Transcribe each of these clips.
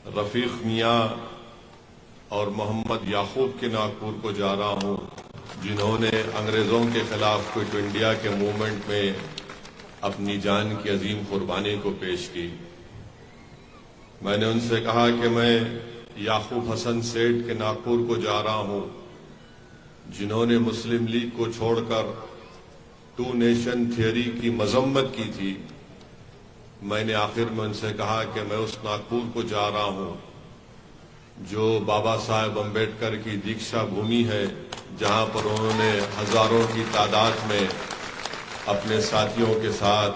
रफीक मियाँ और मोहम्मद याकूब के नागपुर को जा रहा हूँ, जिन्होंने अंग्रेज़ों के खिलाफ क्विट इंडिया के मूवमेंट में अपनी जान की अजीम कुर्बानी को पेश की। मैंने उनसे कहा कि मैं याकूब हसन सेठ के नागपुर को जा रहा हूँ, जिन्होंने मुस्लिम लीग को छोड़कर टू नेशन थियरी की मजम्मत की थी। मैंने आखिर में उनसे कहा कि मैं उस नागपुर को जा रहा हूँ जो बाबा साहेब अम्बेडकर की दीक्षा भूमि है, जहां पर उन्होंने हजारों की तादाद में अपने साथियों के साथ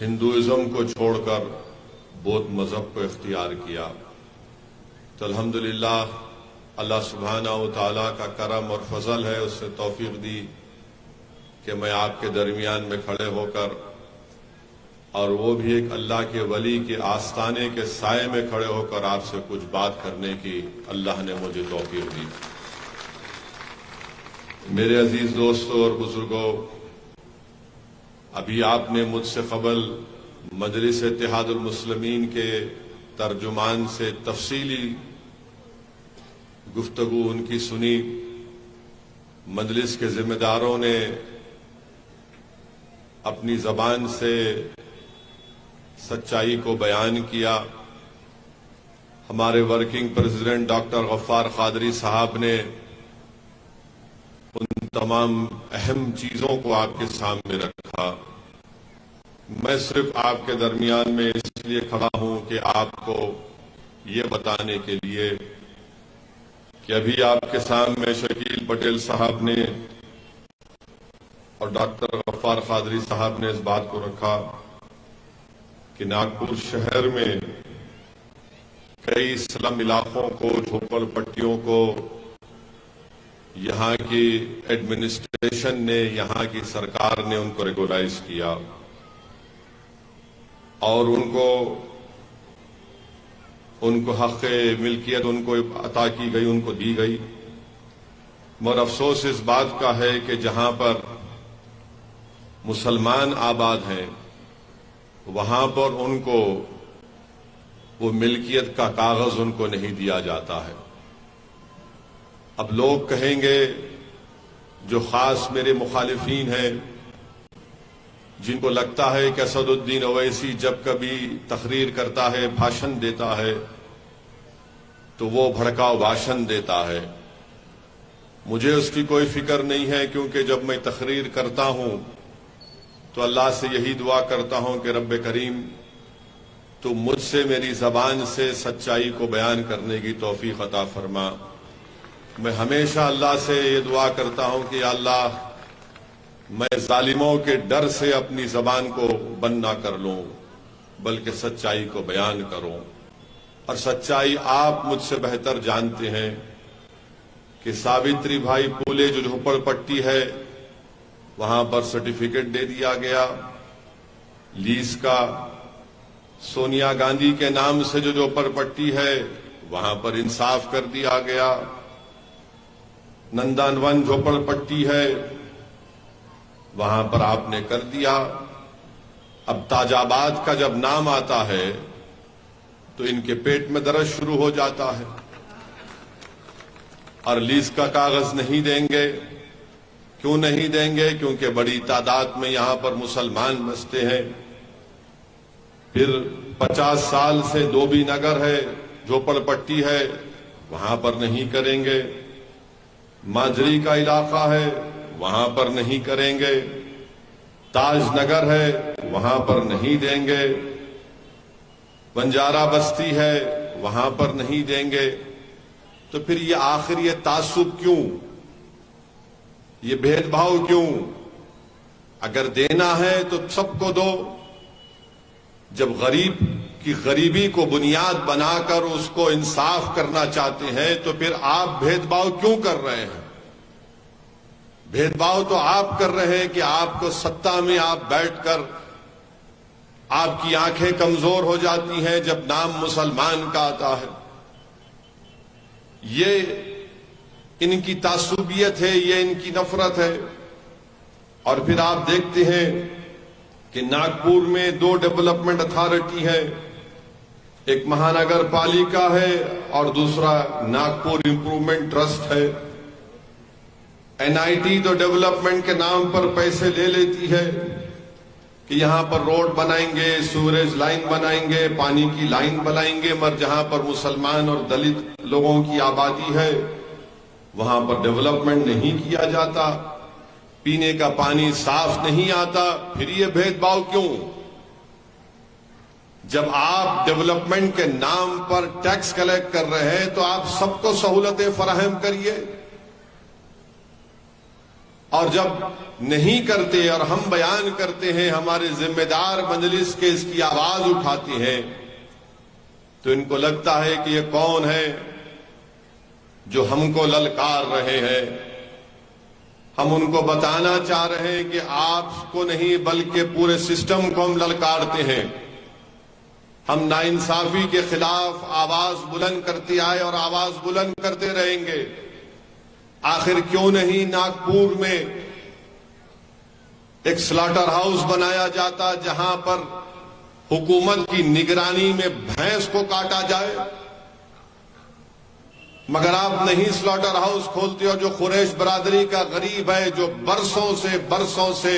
हिंदुइज्म को छोड़कर बौद्ध मजहब को इख्तियार किया। तो अल्हम्दुलिल्लाह अल्लाह सुब्हानहू व तआला का करम और फजल है, उसने तौफीक दी कि मैं आपके दरमियान में खड़े होकर, और वो भी एक अल्लाह के वली के आस्ताने के साए में खड़े होकर आपसे कुछ बात करने की अल्लाह ने मुझे तौफीक दी। मेरे अजीज दोस्तों और बुजुर्गों, अभी आपने मुझसे कबल मजलिस इत्तेहादुल मुस्लिमीन के तर्जुमान से तफसीली गुफ्तगू उनकी सुनी। मजलिस के जिम्मेदारों ने अपनी जबान से सच्चाई को बयान किया। हमारे working president doctor Gaffar Qadri साहब ने उन तमाम अहम चीजों को आपके सामने रखा। मैं सिर्फ आपके दरमियान में इसलिए खड़ा हूं कि आपको ये बताने के लिए कि अभी आपके सामने शकील पटेल साहब ने और डॉक्टर गफ्फार कादरी साहब ने इस बात को रखा कि नागपुर शहर में कई स्लम इलाकों को, झोपड़पट्टियों को यहां की एडमिनिस्ट्रेशन ने, यहां की सरकार ने उनको रेगुलाइज किया और उनको हक मिल्कियत उनको अता की गई, उनको दी गई। मगर अफसोस इस बात का है कि जहां पर मुसलमान आबाद हैं, वहां पर उनको वो मिल्कियत का कागज उनको नहीं दिया जाता है। अब लोग कहेंगे, जो खास मेरे मुखालिफीन हैं, जिनको लगता है कि असदुद्दीन ओवैसी जब कभी तकरीर करता है, भाषण देता है, तो वो भड़काऊ भाषण देता है। मुझे उसकी कोई फिक्र नहीं है, क्योंकि जब मैं तकरीर करता हूं तो अल्लाह से यही दुआ करता हूं कि रब्बे करीम तो मुझसे, मेरी जबान से सच्चाई को बयान करने की तौफीक अता फरमा। मैं हमेशा अल्लाह से ये दुआ करता हूं कि अल्लाह, मैं जालिमों के डर से अपनी जबान को बंद ना कर लूं, बल्कि सच्चाई को बयान करूं। और सच्चाई आप मुझसे बेहतर जानते हैं कि सावित्री भाई फूले जो झोपड़पट्टी है, वहां पर सर्टिफिकेट दे दिया गया लीज का। सोनिया गांधी के नाम से जो झोपड़पट्टी है, वहां पर इंसाफ कर दिया गया। नंदनवन झोपड़पट्टी है, वहां पर आपने कर दिया। अब ताजाबाद का जब नाम आता है तो इनके पेट में दर्द शुरू हो जाता है और लीज का कागज नहीं देंगे। क्यों नहीं देंगे? क्योंकि बड़ी तादाद में यहां पर मुसलमान बसते हैं। फिर 50 साल से धोबी नगर है, झोपड़पट्टी है, वहां पर नहीं करेंगे। माजरी का इलाका है, वहां पर नहीं करेंगे। ताजनगर है, वहां पर नहीं देंगे। बंजारा बस्ती है, वहां पर नहीं देंगे। तो फिर ये आखिर ये तासुब क्यों, ये भेदभाव क्यों? अगर देना है तो सबको दो। जब गरीब की गरीबी को बुनियाद बनाकर उसको इंसाफ करना चाहते हैं, तो फिर आप भेदभाव क्यों कर रहे हैं? भेदभाव तो आप कर रहे हैं कि आपको सत्ता में आप बैठकर आपकी आंखें कमजोर हो जाती हैं जब नाम मुसलमान का आता है। ये इनकी तासुबियत है, ये इनकी नफरत है। और फिर आप देखते हैं कि नागपुर में 2 डेवलपमेंट अथॉरिटी है, एक महानगर पालिका है और दूसरा नागपुर इंप्रूवमेंट ट्रस्ट है। एनआईटी तो डेवलपमेंट के नाम पर पैसे ले लेती है कि यहां पर रोड बनाएंगे, सूरेज लाइन बनाएंगे, पानी की लाइन बनाएंगे, मगर जहां पर मुसलमान और दलित लोगों की आबादी है वहां पर डेवलपमेंट नहीं किया जाता, पीने का पानी साफ नहीं आता। फिर ये भेदभाव क्यों? जब आप डेवलपमेंट के नाम पर टैक्स कलेक्ट कर रहे हैं तो आप सबको सहूलतें फराहम करिए, और जब नहीं करते और हम बयान करते हैं, हमारे जिम्मेदार मजलिस के इसकी आवाज उठाते हैं, तो इनको लगता है कि ये कौन है जो हमको ललकार रहे हैं। हम उनको बताना चाह रहे हैं कि आपको नहीं बल्कि पूरे सिस्टम को हम ललकारते हैं। हम नाइंसाफी के खिलाफ आवाज बुलंद करते आए और आवाज बुलंद करते रहेंगे। आखिर क्यों नहीं नागपुर में एक स्लॉटर हाउस बनाया जाता जहां पर हुकूमत की निगरानी में भैंस को काटा जाए? मगर आप नहीं स्लॉटर हाउस खोलते हो। जो कुरैश बरादरी का गरीब है, जो बरसों से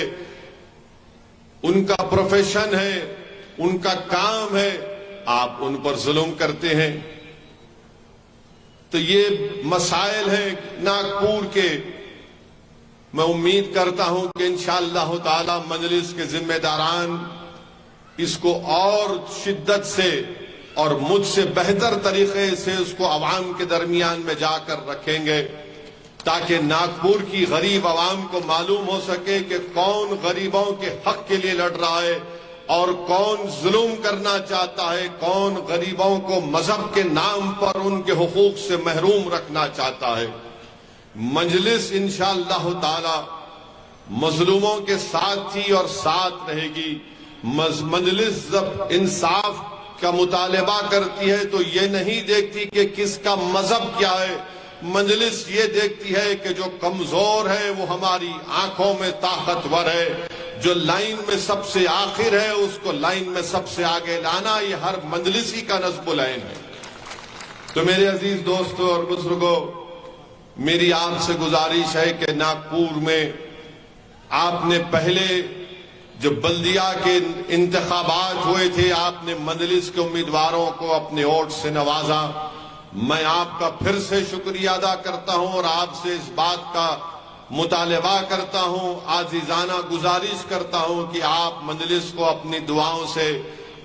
उनका प्रोफेशन है, उनका काम है, आप उन पर जुल्म करते हैं। तो ये मसाइल हैं नागपुर के। मैं उम्मीद करता हूं कि इंशाअल्लाह ताला मजलिस के जिम्मेदारान इसको और शिद्दत से और मुझसे बेहतर तरीके से उसको अवाम के दरमियान में जाकर रखेंगे, ताकि नागपुर की गरीब अवाम को मालूम हो सके कि कौन गरीबों के हक के लिए लड़ रहा है और कौन जुल्म करना चाहता है, कौन गरीबों को मजहब के नाम पर उनके हुकूक से महरूम रखना चाहता है। मजलिस इंशाअल्लाह ताला मजलूमों के साथ थी और साथ रहेगी। मजलिस जब इंसाफ का मुतालबा करती है तो ये नहीं देखती कि किसका मजहब क्या है। मजलिस ये देखती है कि जो कमजोर है वो हमारी आंखों में ताकतवर है, जो लाइन में सबसे आखिर है उसको लाइन में सबसे आगे लाना, ये हर मजलिसी का नस्बुल ऐन है। तो मेरे अजीज दोस्तों और बुजुर्गों, मेरी आपसे गुजारिश है कि नागपुर में आपने पहले जो बल्दिया के इंतखाबात हुए थे, आपने मजलिस के उम्मीदवारों को अपने वोट से नवाजा। मैं आपका फिर से शुक्रिया अदा करता हूं और आपसे इस बात का मुतालबा करता हूं, आजीजाना गुजारिश करता हूं कि आप मजलिस को अपनी दुआओं से,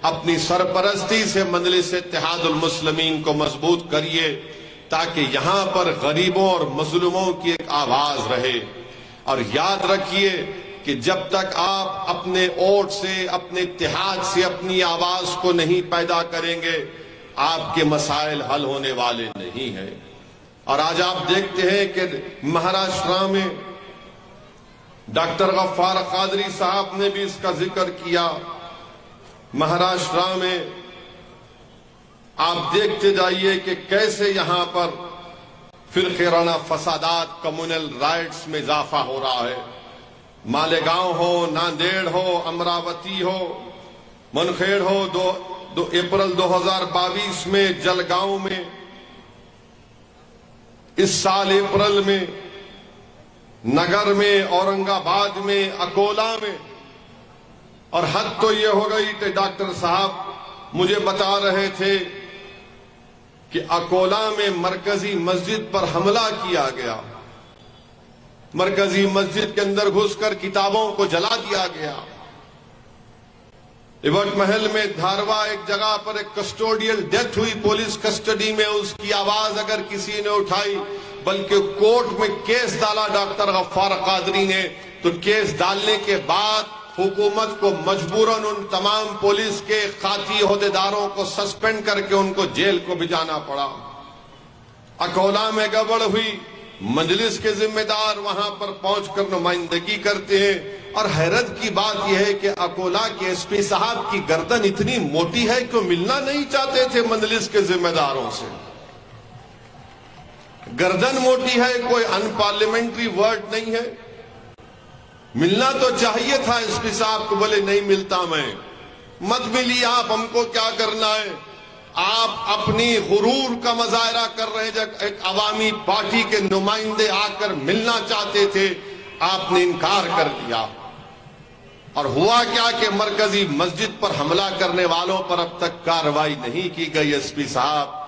अपनी सरपरस्ती से मजलिस इत्तेहादुल मुस्लिमीन को मजबूत करिए, ताकि यहां पर गरीबों और मजलूमों की एक आवाज रहे। और याद रखिए कि जब तक आप अपने वोट से, अपने इत्तेहाद से अपनी आवाज को नहीं पैदा करेंगे, आपके मसाइल हल होने वाले नहीं है। और आज आप देखते हैं कि महाराष्ट्र में डॉक्टर गफ्फार कादरी साहब ने भी इसका जिक्र किया। महाराष्ट्र में आप देखते जाइए कि कैसे यहां पर फिरकाना फसादात, कम्युनल राइट्स में इजाफा हो रहा है। मालेगांव हो, नांदेड़ हो, अमरावती हो, मनखेड़ हो। 2 अप्रैल 2022 में जलगांव में, इस साल अप्रैल में नगर में, औरंगाबाद में, अकोला में। और हद तो ये हो गई कि डॉक्टर साहब मुझे बता रहे थे कि अकोला में मरकजी मस्जिद पर हमला किया गया। मरकजी मस्जिद के अंदर घुसकर किताबों को जला दिया गया। इवट महल में धारवा एक जगह पर एक कस्टोडियल डेथ हुई, पुलिस कस्टडी में। उसकी आवाज अगर किसी ने उठाई, बल्कि कोर्ट में केस डाला डॉक्टर गफ्फार कादरी ने, तो केस डालने के बाद हुकूमत को मजबूरन उन तमाम पुलिस के खाती ओहदेदारों को सस्पेंड करके उनको जेल को भिजाना पड़ा। अकोला में गड़बड़ हुई, मजलिस के जिम्मेदार वहां पर पहुंचकर नुमाइंदगी करते हैं। और हैरत की बात यह है कि अकोला के एसपी साहब की गर्दन इतनी मोटी है कि मिलना नहीं चाहते थे मजलिस के जिम्मेदारों से। गर्दन मोटी है कोई अनपार्लियामेंट्री वर्ड नहीं है। मिलना तो चाहिए था एसपी साहब को, बोले नहीं मिलता मैं। मत मिलिए आप, हमको क्या करना है। आप अपनी गुरूर का मुजाहरा कर रहे हैं। जब एक अवामी पार्टी के नुमाइंदे आकर मिलना चाहते थे, आपने इनकार कर दिया। और हुआ क्या कि मरकजी मस्जिद पर हमला करने वालों पर अब तक कार्रवाई नहीं की गई। एसपी साहब,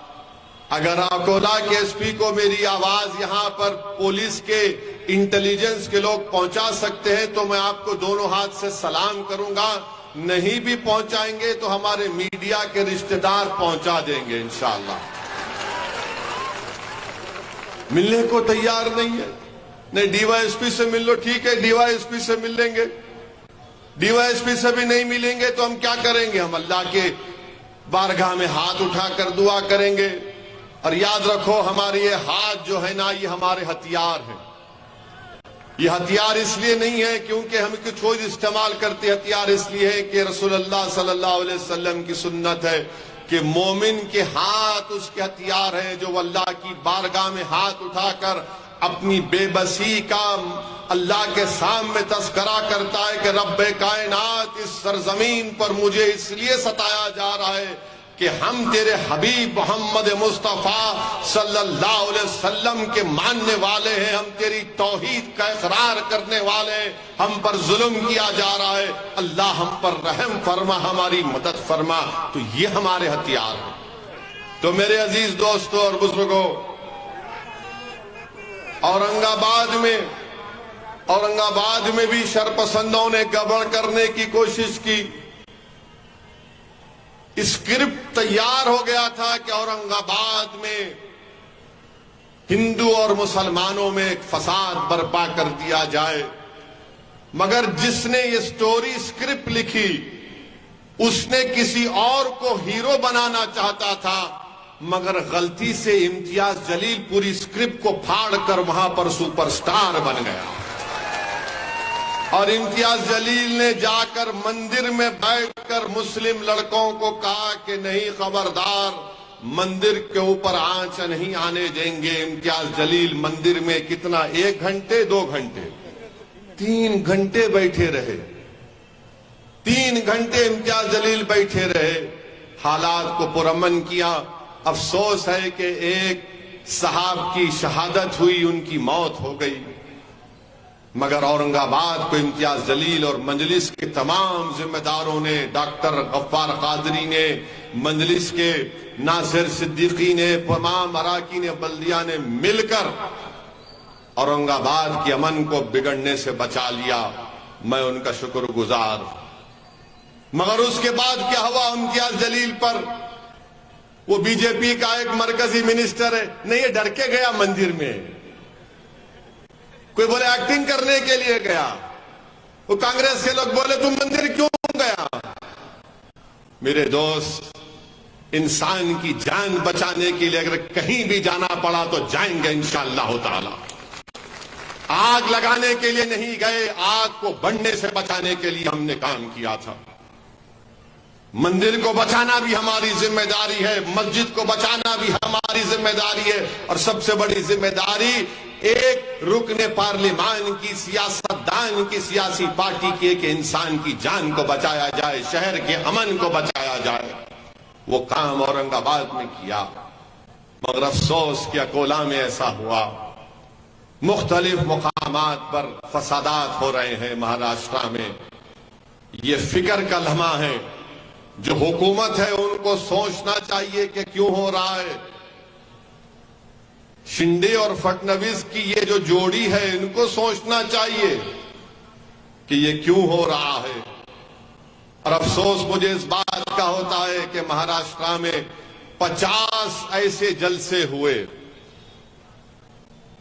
अगर अकोला के एसपी को मेरी आवाज यहां पर पुलिस के इंटेलिजेंस के लोग पहुंचा सकते हैं तो मैं आपको दोनों हाथ से सलाम करूंगा। नहीं भी पहुंचाएंगे तो हमारे मीडिया के रिश्तेदार पहुंचा देंगे इंशाअल्लाह। मिलने को तैयार नहीं है। नहीं, डीवाईएसपी से मिल लो, ठीक है, डीवाईएसपी से मिल लेंगे। डीवाईएसपी से भी नहीं मिलेंगे तो हम क्या करेंगे? हम अल्लाह के बारगाह में हाथ उठाकर दुआ करेंगे। और याद रखो, हमारे ये हाथ जो है ना, ये हमारे हथियार हैं। ये हथियार इसलिए नहीं है क्योंकि हम कुछ और इस्तेमाल करते, हथियार इसलिए है कि रसूलुल्लाह सल्लल्लाहु अलैहि वसल्लम की सुन्नत है कि मोमिन के हाथ उसके हथियार हैं, जो अल्लाह की बारगाह में हाथ उठाकर अपनी बेबसी का अल्लाह के सामने तस्करा करता है कि रब्बे कायनात, इस सरजमीन पर मुझे इसलिए सताया जा रहा है कि हम तेरे हबीब मोहम्मद मुस्तफा सल्लल्लाहु अलैहि वसल्लम के मानने वाले हैं, हम तेरी तौहीद का इकरार करने वाले हैं, हम पर जुल्म किया जा रहा है, अल्लाह हम पर रहम फरमा, हमारी मदद फरमा। तो ये हमारे हथियार हैं। तो मेरे अजीज दोस्तों और बुजुर्गों, औरंगाबाद में भी शरपसंदों ने गड़बड़ करने की कोशिश की। स्क्रिप्ट तैयार हो गया था कि औरंगाबाद में हिंदू और मुसलमानों में एक फसाद बर्पा कर दिया जाए, मगर जिसने ये स्टोरी स्क्रिप्ट लिखी उसने किसी और को हीरो बनाना चाहता था, मगर गलती से इम्तियाज जलील पूरी स्क्रिप्ट को फाड़कर वहां पर सुपरस्टार बन गया। और इम्तियाज जलील ने जाकर मंदिर में बैठकर मुस्लिम लड़कों को कहा कि नहीं, खबरदार, मंदिर के ऊपर आंच नहीं आने देंगे। इम्तियाज जलील मंदिर में कितना, 1 घंटे 2 घंटे 3 घंटे बैठे रहे। 3 घंटे इम्तियाज जलील बैठे रहे, हालात को पुरअमन किया। अफसोस है कि एक साहब की शहादत हुई, उनकी मौत हो गई, मगर औरंगाबाद को इम्तियाज जलील और मजलिस के तमाम जिम्मेदारों ने, डॉक्टर गफ्फार कादरी ने, मजलिस के नासिर सिद्दीकी ने, तमाम अराकीन बल्दिया ने मिलकर औरंगाबाद के अमन को बिगड़ने से बचा लिया। मैं उनका शुक्रगुजार। मगर उसके बाद क्या हुआ इम्तियाज जलील पर? वो बीजेपी का एक मरकजी मिनिस्टर है, नहीं, ये डर के गया मंदिर में। कोई बोले एक्टिंग करने के लिए गया। वो कांग्रेस के लोग बोले तुम मंदिर क्यों गया? मेरे दोस्त, इंसान की जान बचाने के लिए अगर कहीं भी जाना पड़ा तो जाएंगे इंशाअल्लाह ताला। आग लगाने के लिए नहीं गए, आग को बढ़ने से बचाने के लिए हमने काम किया था। मंदिर को बचाना भी हमारी जिम्मेदारी है, मस्जिद को बचाना भी हमारी जिम्मेदारी है, और सबसे बड़ी जिम्मेदारी एक रुकने पार्लिमान की, सियासतदान की, सियासी पार्टी की, कि इंसान की जान को बचाया जाए, शहर के अमन को बचाया जाए। वो काम औरंगाबाद में किया, मगर अफसोस कि अकोला में ऐसा हुआ। मुख्तलिफ मुकामात पर फसादात हो रहे हैं महाराष्ट्र में। ये फिक्र का लम्हा है, जो हुकूमत है उनको सोचना चाहिए कि क्यों हो रहा है। शिंदे और फडणवीस की ये जो जोड़ी है, इनको सोचना चाहिए कि ये क्यों हो रहा है। और अफसोस मुझे इस बात का होता है कि महाराष्ट्र में 50 ऐसे जलसे हुए,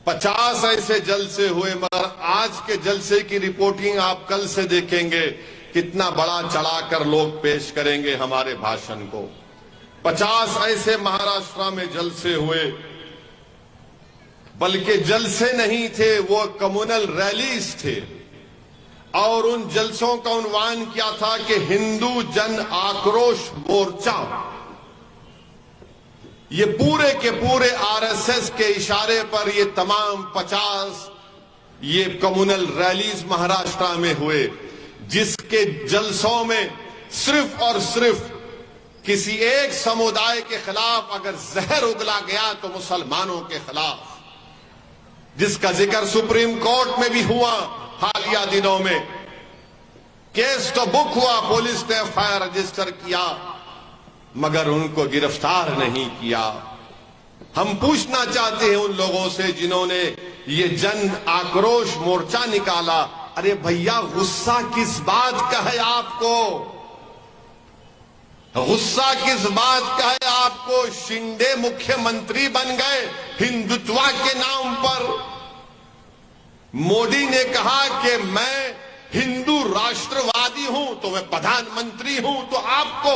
50 ऐसे जलसे हुए, मगर आज के जलसे की रिपोर्टिंग आप कल से देखेंगे, कितना बड़ा चढ़ाकर लोग पेश करेंगे हमारे भाषण को। 50 ऐसे महाराष्ट्र में जलसे हुए, बल्कि जलसे नहीं थे, वो कम्युनल रैलीज थे। और उन जलसों का उन्वान क्या था कि हिंदू जन आक्रोश मोर्चा। ये पूरे के पूरे आरएसएस के इशारे पर ये तमाम 50 ये कम्युनल रैलीज महाराष्ट्र में हुए, जिसके जलसों में सिर्फ और सिर्फ किसी एक समुदाय के खिलाफ अगर जहर उगला गया तो मुसलमानों के खिलाफ, जिसका जिक्र सुप्रीम कोर्ट में भी हुआ हालिया दिनों में। केस तो बुक हुआ, पुलिस ने एफआईआर रजिस्टर किया, मगर उनको गिरफ्तार नहीं किया। हम पूछना चाहते हैं उन लोगों से जिन्होंने ये जन आक्रोश मोर्चा निकाला, अरे भैया गुस्सा किस बात का है आपको? गुस्सा किस बात का है आपको? शिंदे मुख्यमंत्री बन गए हिंदुत्व के नाम पर। मोदी ने कहा कि मैं हिंदू राष्ट्रवादी हूं तो मैं प्रधानमंत्री हूं, तो आपको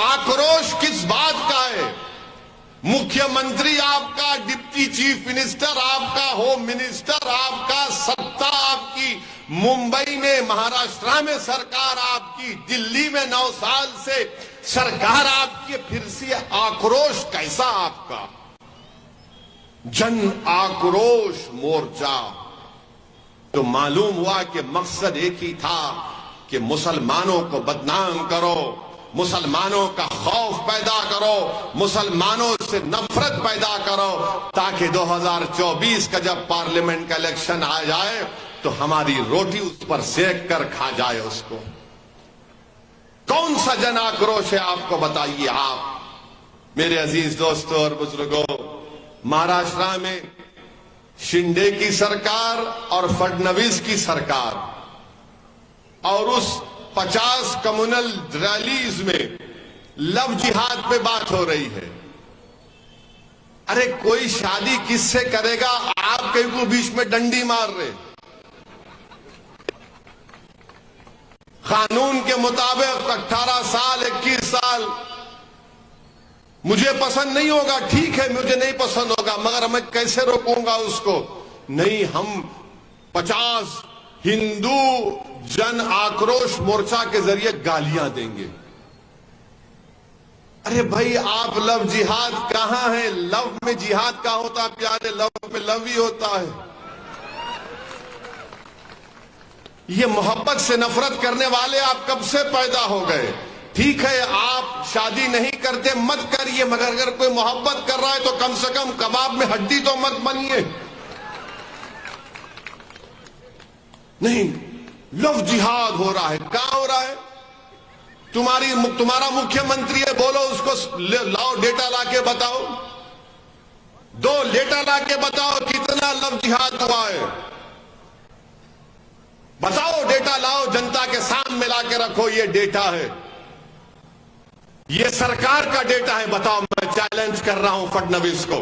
आक्रोश किस बात का है? मुख्यमंत्री आपका, डिप्टी चीफ मिनिस्टर आपका, होम मिनिस्टर आपका, सत्ता आपकी, मुंबई में महाराष्ट्र में सरकार आपकी, दिल्ली में 9 साल से सरकार आपकी, फिर से आक्रोश कैसा आपका? जन आक्रोश मोर्चा। तो मालूम हुआ कि मकसद एक ही था कि मुसलमानों को बदनाम करो, मुसलमानों का खौफ पैदा करो, मुसलमानों से नफरत पैदा करो, ताकि 2024 का जब पार्लियामेंट का इलेक्शन आ जाए तो हमारी रोटी उस पर सेक कर खा जाए उसको। कौन सा जन आक्रोश है आपको बताइए आप मेरे अजीज दोस्तों और बुजुर्गों। महाराष्ट्र में शिंदे की सरकार और फडणवीस की सरकार और उस 50 कम्युनल रैलीज में लव जिहाद पे बात हो रही है। अरे कोई शादी किससे करेगा? आप कहीं को बीच में डंडी मार रहे। कानून के मुताबिक 18 साल 21 साल मुझे पसंद नहीं होगा, ठीक है मुझे नहीं पसंद होगा, मगर मैं कैसे रोकूंगा उसको? नहीं, हम 50 हिंदू जन आक्रोश मोर्चा के जरिए गालियां देंगे। अरे भाई आप लव जिहाद कहां है? लव में जिहाद का होता है प्यारे? लव में लव ही होता है। ये मोहब्बत से नफरत करने वाले आप कब से पैदा हो गए? ठीक है आप शादी नहीं करते मत करिए, मगर अगर कोई मोहब्बत कर रहा है तो कम से कम कबाब में हड्डी तो मत बनिए। नहीं, लव जिहाद हो रहा है। कहां हो रहा है? तुम्हारा मुख्यमंत्री है, बोलो उसको लाओ, डेटा लाके बताओ, 2 डेटा लाके बताओ कितना लव जिहाद हुआ है। बताओ, डेटा लाओ, जनता के सामने लाके रखो, ये डेटा है, ये सरकार का डेटा है। बताओ, मैं चैलेंज कर रहा हूं फडणवीस को,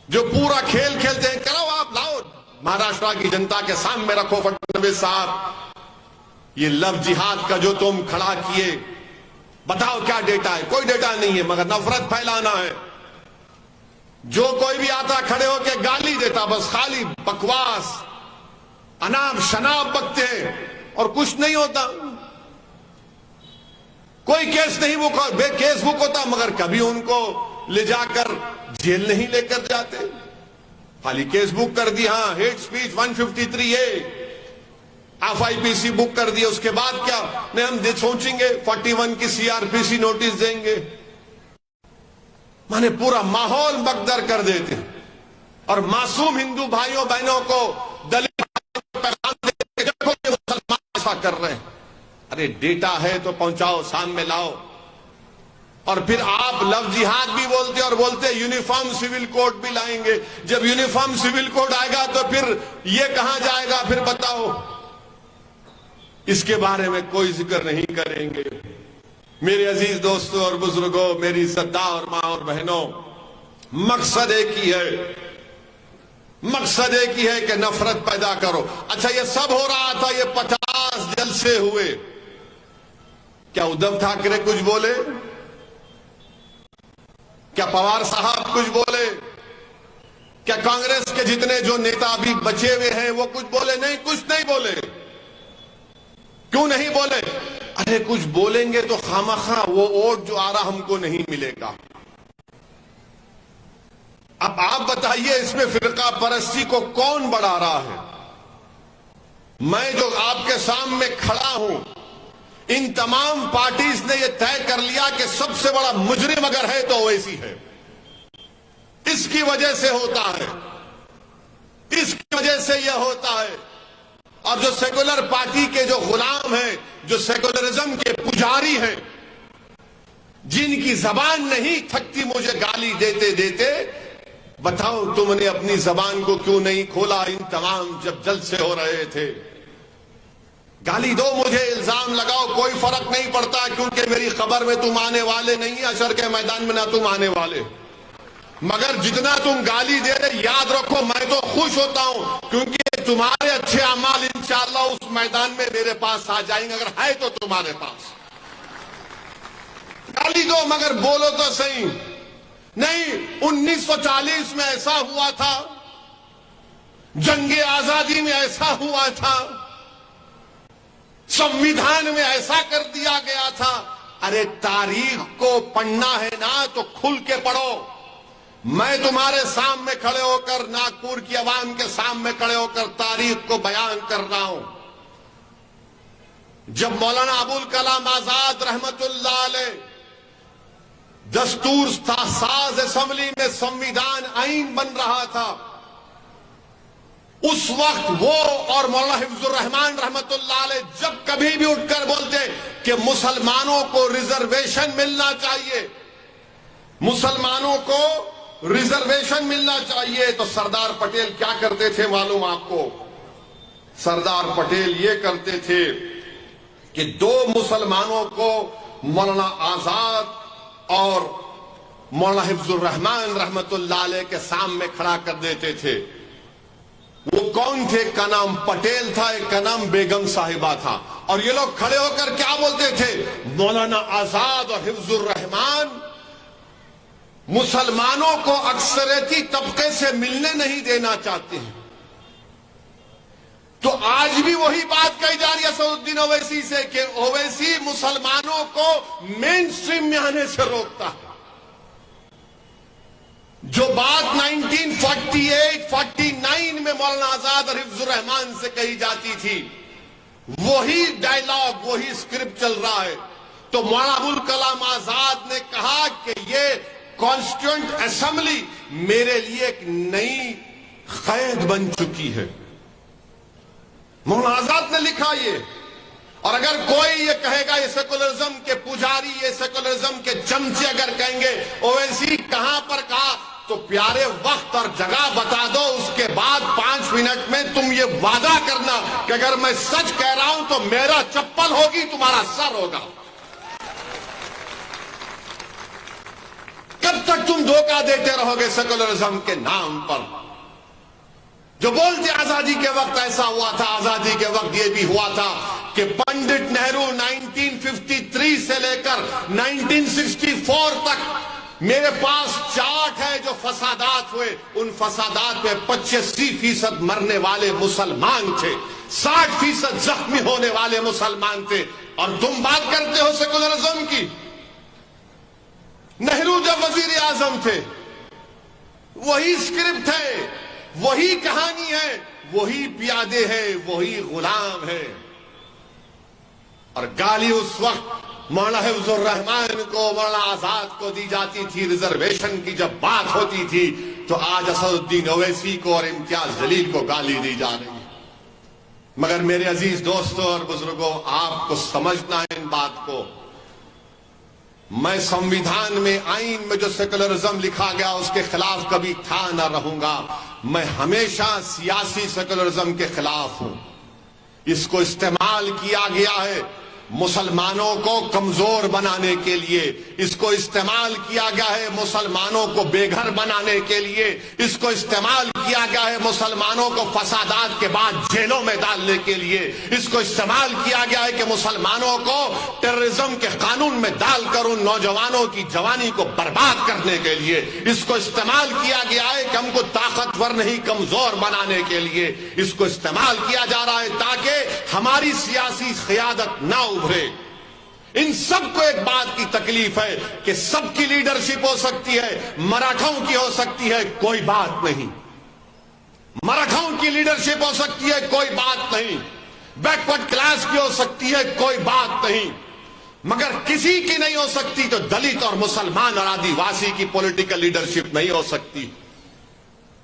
जो पूरा खेल खेलते हैं, करो आप, लाओ, महाराष्ट्र की जनता के सामने रखो फडणवीस साहब, ये लव जिहाद का जो तुम खड़ा किए, बताओ क्या डेटा है? कोई डेटा नहीं है, मगर नफरत फैलाना है। जो कोई भी आता खड़े होकर गाली देता, बस खाली बकवास, अनाप शनाप बकते हैं और कुछ नहीं होता। कोई केस नहीं बुक, केस बुक होता, मगर कभी उनको ले जाकर जेल नहीं लेकर जाते, खाली केस बुक कर दिया। हाँ, hate speech 153A FIPC book कर दिया, उसके बाद क्या? नहीं, हम सोचेंगे 41 की CRPC नोटिस देंगे। माने पूरा माहौल बकदर कर देते हैं और मासूम हिंदू भाइयों बहनों को दलित पैगाम देके देखो ये मुसलमान ऐसा कर रहे हैं। अरे डेटा है तो पहुंचाओ, सामने लाओ। और फिर आप लव जिहाद भी बोलते और बोलते यूनिफॉर्म सिविल कोड भी लाएंगे। जब यूनिफॉर्म सिविल कोड आएगा तो फिर ये कहां जाएगा? फिर बताओ। इसके बारे में कोई जिक्र नहीं करेंगे। मेरे अजीज दोस्तों और बुजुर्गों, मेरी सद्दा और मां और बहनों, मकसद एक ही है, मकसद एक ही है कि नफरत पैदा करो। अच्छा, ये सब हो रहा था, ये 50 जलसे हुए, क्या उद्धव ठाकरे कुछ बोले? क्या पवार साहब कुछ बोले? क्या कांग्रेस के जितने जो नेता अभी बचे हुए हैं वो कुछ बोले? नहीं, कुछ नहीं बोले। क्यों नहीं बोले? अरे कुछ बोलेंगे तो खामखा वो वोट जो आ रहा हमको नहीं मिलेगा। अब आप बताइए, इसमें फिरका परस्ती को कौन बढ़ा रहा है? मैं जो आपके सामने खड़ा हूं, इन तमाम पार्टीज ने यह तय कर लिया कि सबसे बड़ा मुजरिम अगर है तो ओवैसी है। इसकी वजह से होता है, इसकी वजह से यह होता है। और जो सेकुलर पार्टी के जो गुलाम हैं, जो सेकुलरिज्म के पुजारी हैं, जिनकी जबान नहीं थकती मुझे गाली देते देते, बताओ तुमने अपनी जबान को क्यों नहीं खोला इन तमाम जब जलसे हो रहे थे। गाली दो, मुझे इल्जाम लगाओ, कोई फर्क नहीं पड़ता, क्योंकि मेरी खबर में तुम आने वाले नहीं, अशर के मैदान में ना तुम आने वाले। मगर जितना तुम गाली दे रहे, याद रखो मैं तो खुश होता हूं, क्योंकि तुम्हारे अच्छे अमाल इंशाअल्लाह उस मैदान में मेरे पास आ जाएंगे, अगर है तो तुम्हारे पास। गाली दो मगर बोलो तो सही। नहीं, 1940 में ऐसा हुआ था, जंगे आजादी में ऐसा हुआ था, संविधान में ऐसा कर दिया गया था। अरे तारीख को पढ़ना है ना तो खुल के पढ़ो। मैं तुम्हारे सामने खड़े होकर, नागपुर की आवाम के सामने खड़े होकर तारीख को बयान कर रहा हूं। जब मौलाना अबुल कलाम आजाद रहमतुल्लाह अलैह दस्तूर साज असेंबली में संविधान आईन बन रहा था, उस वक्त वो और मौलाना हिफ्जुर रहमान रहमतुल्लाह अलैह जब कभी भी उठकर बोलते कि मुसलमानों को रिजर्वेशन मिलना चाहिए, मुसलमानों को रिजर्वेशन मिलना चाहिए, तो सरदार पटेल क्या करते थे मालूम आपको? सरदार पटेल ये करते थे कि दो मुसलमानों को मौलाना आजाद और मौलाना हिफ्जुर रहमान रहमतुल्लाह अलैह के सामने खड़ा कर देते थे। वो कौन थे? का नाम पटेल था, एक का नाम बेगम साहिबा था। और ये लोग खड़े होकर क्या बोलते थे? मौलाना आजाद और हिफ्जुर रहमान मुसलमानों को अक्सरियती तबके से मिलने नहीं देना चाहते हैं। तो आज भी वही बात कही जा रही है असदुद्दीन ओवैसी से कि ओवैसी मुसलमानों को मेन स्ट्रीम में आने से रोकता है। जो बात 1948-49 में मौलाना आजाद और हिफ्जुर रहमान से कही जाती थी, वही डायलॉग, वही स्क्रिप्ट चल रहा है। तो मौलाना अबुल कलाम आजाद ने कहा कि ये कॉन्स्टिट्यूएंट असेंबली मेरे लिए एक नई कैद बन चुकी है। मौलाना आजाद ने लिखा ये। और अगर कोई ये कहेगा, ये सेकुलरिज्म के पुजारी, ये सेकुलरिज्म के चमचे अगर कहेंगे ओवैसी कहां पर कहा, तो प्यारे वक्त और जगह बता दो, उसके बाद 5 मिनट में तुम ये वादा करना कि अगर मैं सच कह रहा हूं तो मेरा चप्पल होगी, तुम्हारा सर होगा। कब तक तुम धोखा देते रहोगे सेकुलरिज्म के नाम पर? जो बोलते आजादी के वक्त ऐसा हुआ था, आजादी के वक्त ये भी हुआ था कि पंडित नेहरू 1953 से लेकर 1964 तक मेरे पास चार्ट है जो फसादात हुए, उन फसादात में 85% मरने वाले मुसलमान थे, 60% जख्मी होने वाले मुसलमान थे। और तुम बात करते हो सेकुलरिज्म की। नेहरू जब वजीर आजम थे, वही स्क्रिप्ट है, वही कहानी है, वही प्यादे है, वही गुलाम है। और गाली उस वक्त मौलाना हिफ्जुर रहमान को, मौलाना आजाद को दी जाती थी। रिजर्वेशन की जब बात होती थी तो आज असदुद्दीन ओवैसी को और इम्तियाज जलील को गाली दी जा रही है। मगर मेरे अजीज दोस्तों और बुजुर्गों, आपको समझना है इन बात को। मैं संविधान में, आईन में जो सेकुलरिज्म लिखा गया उसके खिलाफ कभी था ना रहूंगा। मैं हमेशा सियासी सेकुलरिज्म के खिलाफ हूं। इसको इस्तेमाल किया गया है मुसलमानों को कमजोर बनाने के लिए, इसको इस्तेमाल किया गया है मुसलमानों को बेघर बनाने के लिए, इसको इस्तेमाल किया गया है मुसलमानों को फसादात के बाद जेलों में डालने के लिए, इसको इस्तेमाल किया गया है कि मुसलमानों को टेररिज्म के कानून में डालकर उन नौजवानों की जवानी को बर्बाद करने के लिए, इसको इस्तेमाल किया गया है कि हमको ताकतवर नहीं कमजोर बनाने के लिए, इसको इस्तेमाल किया जा रहा है ताकि हमारी सियासी क़यादत ना उभरे। इन सबको एक बात की तकलीफ है कि सबकी लीडरशिप हो सकती है, मराठाओं की हो सकती है, कोई बात नहीं। मराठाओं की लीडरशिप हो सकती है, कोई बात नहीं। बैकवर्ड क्लास की हो सकती है, कोई बात नहीं, मगर किसी की नहीं हो सकती तो दलित और मुसलमान और आदिवासी की पॉलिटिकल लीडरशिप नहीं हो सकती।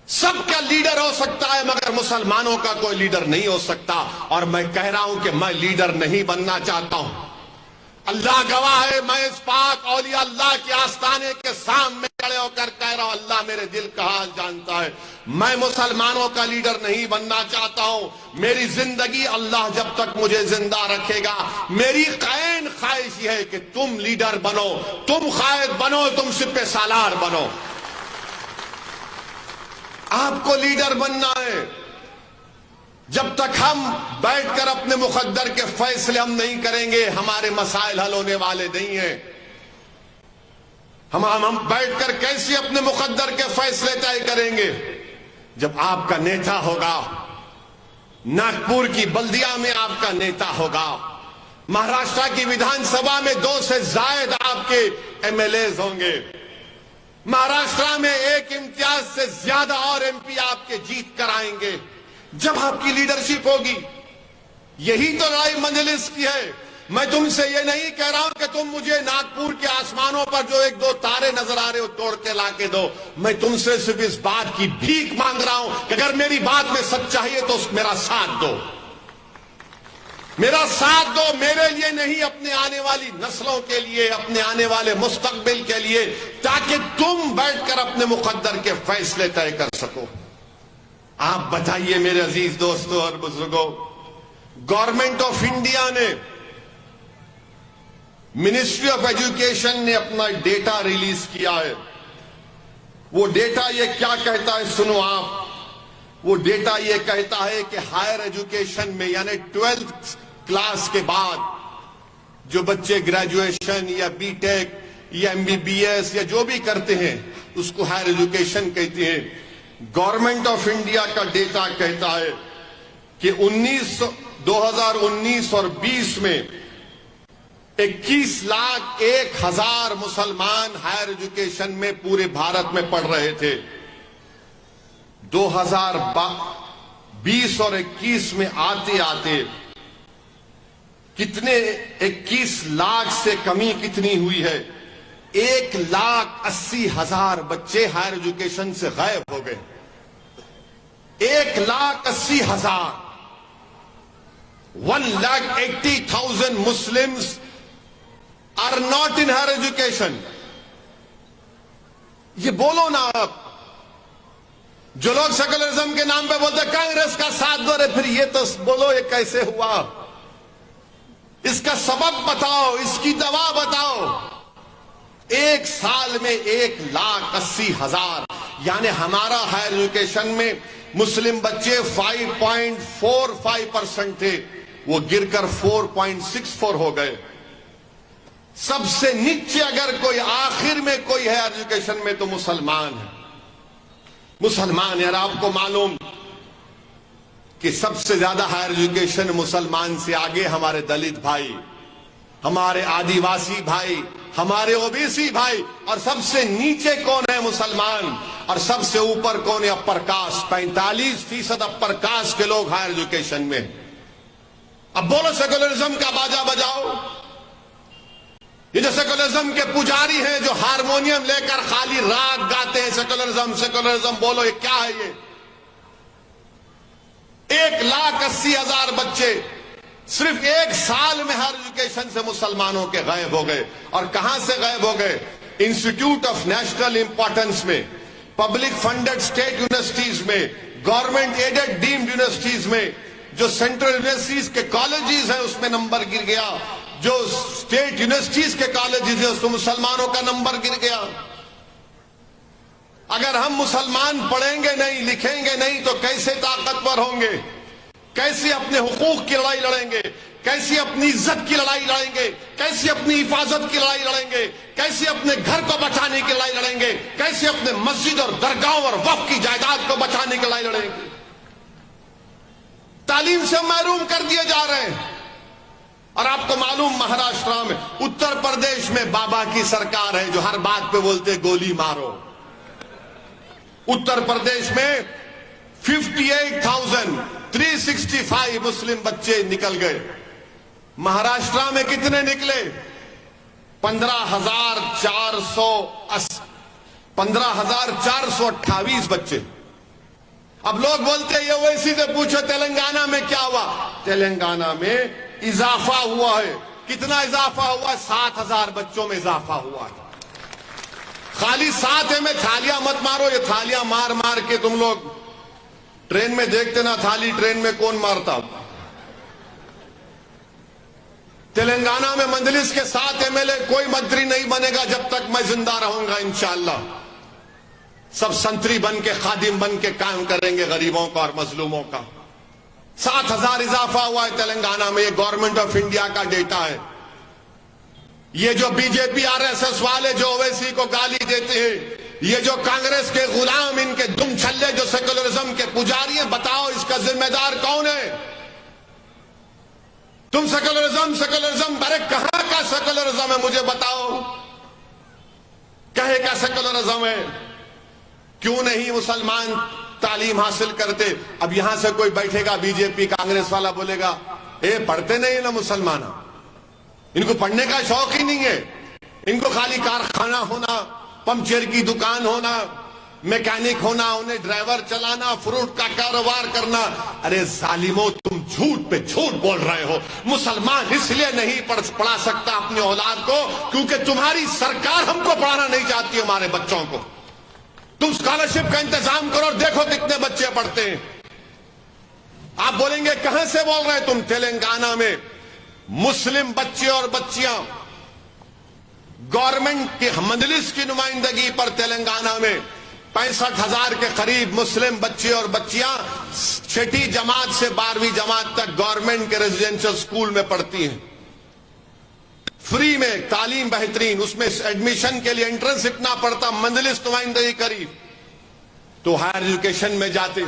सबका लीडर हो सकता है मगर मुसलमानों का कोई लीडर नहीं हो सकता। और मैं कह रहा हूं कि मैं लीडर नहीं बनना चाहता हूं। अल्लाह गवाह है, मैं इस पाक औलिया अल्लाह के आस्थाने के सामने खड़े होकर कह रहा हूं, अल्लाह मेरे दिल का हाल जानता है, मैं मुसलमानों का लीडर नहीं बनना चाहता हूं। मेरी जिंदगी अल्लाह जब तक मुझे जिंदा रखेगा, मेरी कैन ख्वाहिश है कि तुम लीडर बनो, तुम कायद बनो, तुम सिपह सालार बनो। आपको लीडर बनना है। जब तक हम बैठकर अपने मुकद्दर के फैसले हम नहीं करेंगे, हमारे मसाइल हल होने वाले नहीं हैं। हम बैठकर कैसे अपने मुकद्दर के फैसले तय करेंगे? जब आपका नेता होगा, नागपुर की बल्दिया में आपका नेता होगा, महाराष्ट्र की विधानसभा में 2 से ज्यादा आपके एमएलएज होंगे, महाराष्ट्र में 1 इम्तियाज से ज्यादा और एमपी आपके जीत कर आएंगे। जब आपकी लीडरशिप होगी, यही तो लड़ाई मजलिस की है। मैं तुमसे ये नहीं कह रहा हूं कि तुम मुझे नागपुर के आसमानों पर जो 1-2 तारे नजर आ रहे हो तोड़ के लाके दो। मैं तुमसे सिर्फ इस बात की भीख मांग रहा हूं कि अगर मेरी बात में सच्चाई है तो मेरा साथ दो, मेरा साथ दो। मेरे लिए नहीं, अपने आने वाली नस्लों के लिए, अपने आने वाले मुस्तकबिल के लिए, ताकि तुम बैठकर अपने मुकद्दर के फैसले तय कर सको। आप बताइए मेरे अजीज दोस्तों और बुजुर्गों, गवर्नमेंट ऑफ इंडिया ने, मिनिस्ट्री ऑफ एजुकेशन ने अपना डेटा रिलीज किया है। वो डेटा ये क्या कहता है सुनो आप। वो डेटा ये कहता है कि हायर एजुकेशन में, यानी 12th क्लास के बाद जो बच्चे ग्रेजुएशन या बीटेक या एमबीबीएस या जो भी करते हैं उसको हायर एजुकेशन कहते हैं। गवर्नमेंट ऑफ इंडिया का डेटा कहता है कि 2019 और 20 में 21,01,000 मुसलमान हायर एजुकेशन में पूरे भारत में पढ़ रहे थे। 2020 और 21 में आते आते कितने, 21 लाख से कमी कितनी हुई है? 1,80,000 बच्चे हायर एजुकेशन से गायब हो गए। 1,80,000, 1,80,000 Muslims are not in higher education. ये बोलो ना आप। जो लोग सेकुलरिज्म के नाम पे बोलते कांग्रेस का साथ दो रहे, फिर ये तो बोलो ये कैसे हुआ, इसका सबब बताओ, इसकी दवा बताओ। 1 साल में 1,80,000, यानी हमारा हायर एजुकेशन में मुस्लिम बच्चे 5.45% थे, वो गिरकर 4.64 हो गए। सबसे नीचे अगर कोई आखिर में कोई है एजुकेशन में तो मुसलमान है। मुसलमान यार, आपको मालूम कि सबसे ज्यादा हायर एजुकेशन मुसलमान से आगे हमारे दलित भाई, हमारे आदिवासी भाई, हमारे ओबीसी भाई, और सबसे नीचे कौन है? मुसलमान। और सबसे ऊपर कौन है? Upper caste. 45% अपर कास्ट के लोग हायर एजुकेशन में। अब बोलो सेकुलरिज्म का बाजा बजाओ। ये जो सेकुलरिज्म के पुजारी हैं जो हारमोनियम लेकर खाली राग गाते हैं, सेकुलरिज्म सेकुलरिज्म, बोलो ये क्या है? ये 1,80,000 बच्चे सिर्फ 1 साल में हायर एजुकेशन से मुसलमानों के गायब हो गए। और कहां से गायब हो गए? इंस्टीट्यूट ऑफ नेशनल इंपॉर्टेंस में, पब्लिक फंडेड स्टेट यूनिवर्सिटीज में, गवर्नमेंट एडेड डीम्ड यूनिवर्सिटीज में, जो सेंट्रल यूनिवर्सिटीज के कॉलेजेस हैं उसमें नंबर गिर गया, जो स्टेट यूनिवर्सिटीज के कॉलेजेस हैं उसमें मुसलमानों का नंबर गिर गया। अगर हम मुसलमान पढ़ेंगे नहीं, लिखेंगे नहीं तो कैसे ताकतवर होंगे? कैसे अपने हुकूक की लड़ाई लड़ेंगे? कैसे अपनी इज्जत की लड़ाई लड़ेंगे? कैसे अपनी हिफाजत की लड़ाई लड़ेंगे? कैसे अपने घर को बचाने की लड़ाई लड़ेंगे? कैसे अपने मस्जिद और दरगाहों और वक्फ की जायदाद को बचाने की लड़ाई लड़ेंगे? तालीम से महरूम कर दिए जा रहे हैं। और आपको मालूम, महाराष्ट्र में, उत्तर प्रदेश में बाबा की सरकार है जो हर बात पे बोलते गोली मारो। उत्तर प्रदेश में 58,365 मुस्लिम बच्चे निकल गए। महाराष्ट्र में कितने निकले? 15,428 बच्चे। अब लोग बोलते हैं ये ओवैसी से पूछो तेलंगाना में क्या हुआ। तेलंगाना में इजाफा हुआ है। कितना इजाफा हुआ? 7,000 बच्चों में इजाफा हुआ है। खाली 7 है में थालियां मत मारो। ये थालियां मार मार के तुम लोग ट्रेन में देखते ना, थाली ट्रेन में कौन मारता। तेलंगाना में मंजलिस के 7 एमएलए कोई मंत्री नहीं बनेगा जब तक मैं जिंदा रहूंगा। इंशाअल्लाह सब संतरी बन के, खादिम बन के काम करेंगे गरीबों का और मजलूमों का। 7,000 इजाफा हुआ है तेलंगाना में। ये गवर्नमेंट ऑफ इंडिया का डेटा है। ये जो बीजेपी आरएसएस वाले जो ओवैसी को गाली देते हैं, ये जो कांग्रेस के गुलाम, इनके दुम छल्ले जो सेकुलरिज्म के पुजारी हैं, बताओ इसका जिम्मेदार कौन है? तुम सेकुलरिज्म अरे कहां का सेकुलरिज्म है? मुझे बताओ कहे का सेकुलरिज्म है? क्यों नहीं मुसलमान तालीम हासिल करते? अब यहां से कोई बैठेगा बीजेपी कांग्रेस वाला, बोलेगा ए पढ़ते नहीं ना मुसलमान, इनको पढ़ने का शौक ही नहीं है, इनको खाली कारखाना होना, पंचर की दुकान होना, मैकेनिक होना, उन्हें ड्राइवर चलाना, फ्रूट का कारोबार करना। अरे जालिमो, तुम झूठ पे झूठ बोल रहे हो। मुसलमान इसलिए नहीं पढ़ा सकता अपनी औलाद को क्योंकि तुम्हारी सरकार हमको पढ़ाना नहीं चाहती, हमारे बच्चों को। तुम स्कॉलरशिप का इंतजाम करो, देखो कितने बच्चे पढ़ते हैं। आप बोलेंगे कहां से बोल रहे हैं तुम? तेलंगाना में मुस्लिम बच्चे और बच्चियां गवर्नमेंट की मजलिस की नुमाइंदगी पर तेलंगाना में 65,000 के करीब मुस्लिम बच्चे और बच्चियां 6ठी जमात से 12वीं जमात तक गवर्नमेंट के रेजिडेंशियल स्कूल में पढ़ती हैं। फ्री में तालीम बेहतरीन, उसमें एडमिशन के लिए एंट्रेंस इतना पड़ता, मजलिस नुमाइंदगी करी तो हायर एजुकेशन में जाते।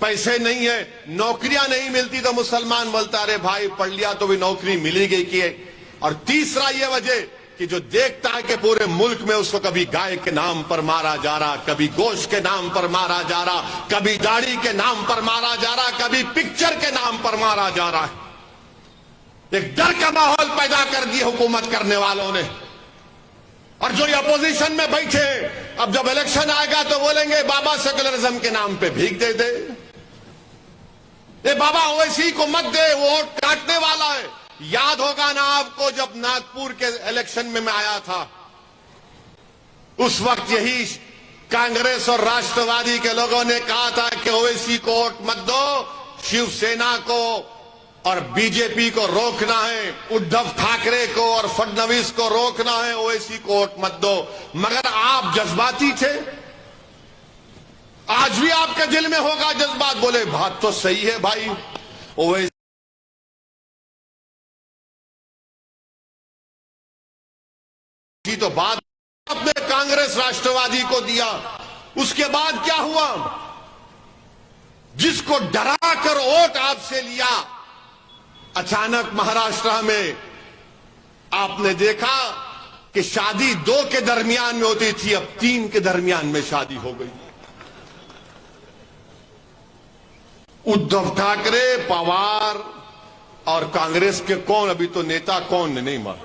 पैसे नहीं है, नौकरियां नहीं मिलती तो मुसलमान बोलता अरे भाई पढ़ लिया तो भी नौकरी मिली गई की है। और तीसरा ये वजह कि जो देखता है कि पूरे मुल्क में उसको कभी गाय के नाम पर मारा जा रहा, कभी गोश्त के नाम पर मारा जा रहा, कभी दाढ़ी के नाम पर मारा जा रहा, कभी पिक्चर के नाम पर मारा जा रहा है। एक डर का माहौल पैदा कर दिया हुकूमत करने वालों ने। और जो ये अपोजिशन में बैठे, अब जब इलेक्शन आएगा तो बोलेंगे बाबा सेकुलरिज्म के नाम पे भीख दे दे, ये बाबा ओवैसी को मत दे, वो वोट काटने वाला है। याद होगा ना आपको जब नागपुर के इलेक्शन में मैं आया था, उस वक्त यही कांग्रेस और राष्ट्रवादी के लोगों ने कहा था कि ओवैसी को वोट मत दो, शिवसेना को और बीजेपी को रोकना है, उद्धव ठाकरे को और फडणवीस को रोकना है, ओवैसी को वोट मत दो। मगर आप जज्बाती थे। आज भी आपके दिल में होगा जज्बात, बोले बात तो सही है भाई, ओवैसी तो बात आपने कांग्रेस राष्ट्रवादी को दिया। उसके बाद क्या हुआ? जिसको डरा कर वोट आपसे लिया, अचानक महाराष्ट्र में आपने देखा कि शादी 2 के दरमियान में होती थी, अब 3 के दरमियान में शादी हो गई। उद्धव ठाकरे, पवार और कांग्रेस के कौन, अभी तो नेता कौन नहीं मार,